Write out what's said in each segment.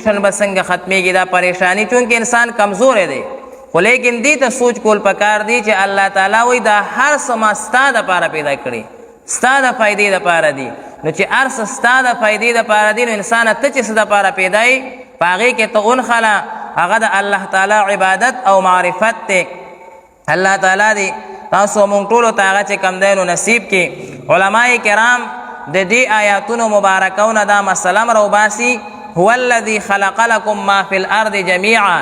ټینشن به څنګه ختمیږي دا پریشانی چونکې انسان کمزور دی خو لیکن دې ته سوچ کول پکار دی چې الله تعالی وایي دا هر څه ما ستا دپاره پیدا کړي ستا د فایدې دپاره دي نو چې هر څه ستا د فایدې دپاره دي نو انسانه ته چې څه دپاره پیدا یې په هغې کې ته ونښله هغه د الله تعالی عبادت او معرفت دی الله تعالی دی تاسو مونږ ټولو ته هغه چې کم دی نو نصیب کې علماء کرام د دې آیاتونو مبارکونه دا مسله راوباسي هو الذي خلق لكم ما في الارض جميعا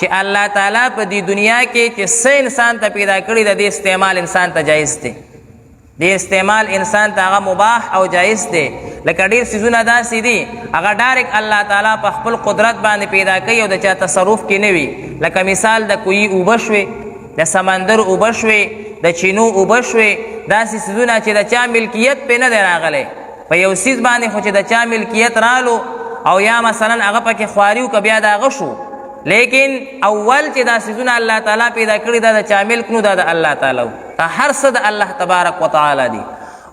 چې الله تعالی په دې دنیا کې چې څه انسان ته پیدا کړي د دې استعمال انسان ته جایز دی د استعمال انسان ته هغه مباح او جایز دی لکه ډېر څیزونه داسې دي هغه ډایرکټ الله تعالی په خپل قدرت باندې پیدا کوي او د چا تصرف کې نه وي لکه مثال د کوی اوبه شوې د سمندر اوبه شوې د چینو اوبه شوې داسې څیزونه چې د چا ملکیت پې نه دی راغلی په یو څیز باندې خو چې د چا ملکیت رالو او یا مثلا هغه پکې خواري و که بیا د هغه شو لیکن اول چې دا څیزونه الله تعالی پیدا کړي دا د چا ملک نو دا د الله تعالی دا هر څه د الله تبارک وتعالی دی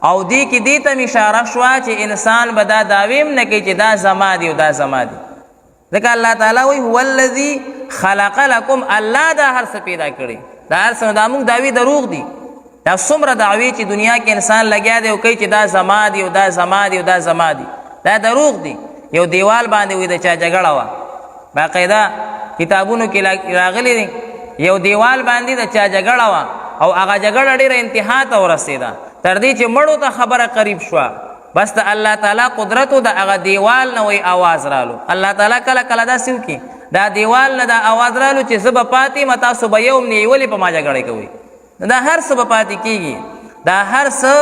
او دې کې دې ته اشاره شوه چې انسان به دا دعوی هم نه کوي چې دا زما دی او دا زما دی ځکه الله تعالی وایي هو الذي خلق لکم الله دا هر څه پیدا کړي دا هر څه دا موږ دعوی دروغ دي دا څومره دعوی چې دنیا کې انسان لګیا دی او کوي چې دا زما دی او دا زما دی او دا زما دی دا دروغ دی یو دیوال باندې وي د چا جګړه وه باقاعده کتابونو کې راغلی دی یو دیوال باندې د چا جګړه وه او هغه جګړه ډېره انتها ته ورسېده تر دې چې مړو ته خبره قریب شوه بس د الله تعالی قدرت و د هغه دیوال نه وی آواز رالو الله تعالی کله کله داسې وکړي دا دیوال نه دا آواز رالو چې زه به پاتې یم تاسو به یو هم نه ولې په ما جګړه کوئ دا هر څه به پاتې کېږي دا هر څه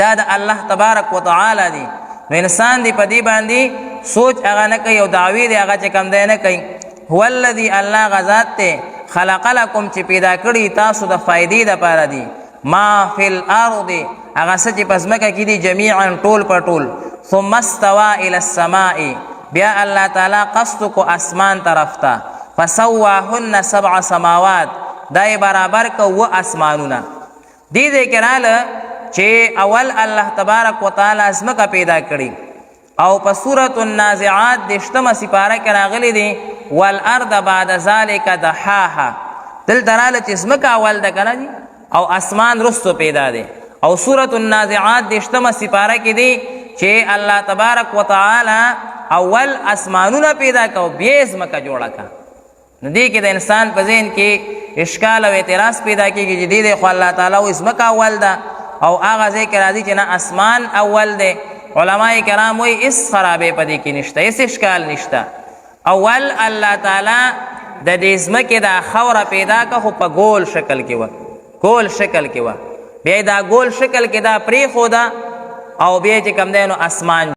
دا د الله تبارک وتعالی دی نو انسان دی په دې باندې سوچ هغه نه کوي او دعوی دی هغه چې کم دی نه کوي هو الذي الله غذات ته خلق لكم چې پیدا کړي تاسو د فائدې دپاره دي ما فی الارض هغه څه چې په ځمکه کې دي جمیعا ټول په ټول ثم استوى الى السماء بیا الله تعالی قصد کو اسمان طرف ته فسواهن 7 سماوات دای برابر کو و اسمانونه دې دې کراله چې اول الله تبارک وتعالی ځمکه پیدا کړي او په سورۃ النازعات د 8مه سپاره کې راغلي دي والارض بعد ذلك دحاها دلته راله چې ځمکه اول ده کنه دي او اسمان رستو پیدا دی او سورۃ النازعات د 8مه سپاره کې دی چې الله تبارک وتعالی اول اسمانونه پیدا کو بیا ځمکه جوړه کا نو دې کې د انسان په ذهن کې اشکال او اعتراض پیدا کېږي چې دې خو الله تعالی او ځمکه اول ده او هغه ځای کې راځي چې نه اسمان اول دی علماء کرام وایي هېڅ خرابې په دې کې نشته هېڅ اشکال نشته اول الله تعالی د دې ځمکې دا خوره پیدا که خو په ګول شکل کې وه ګول شکل کې وه بیا دا ګول شکل کې دا پرېښوده او بیا چې کوم دی نو اسمان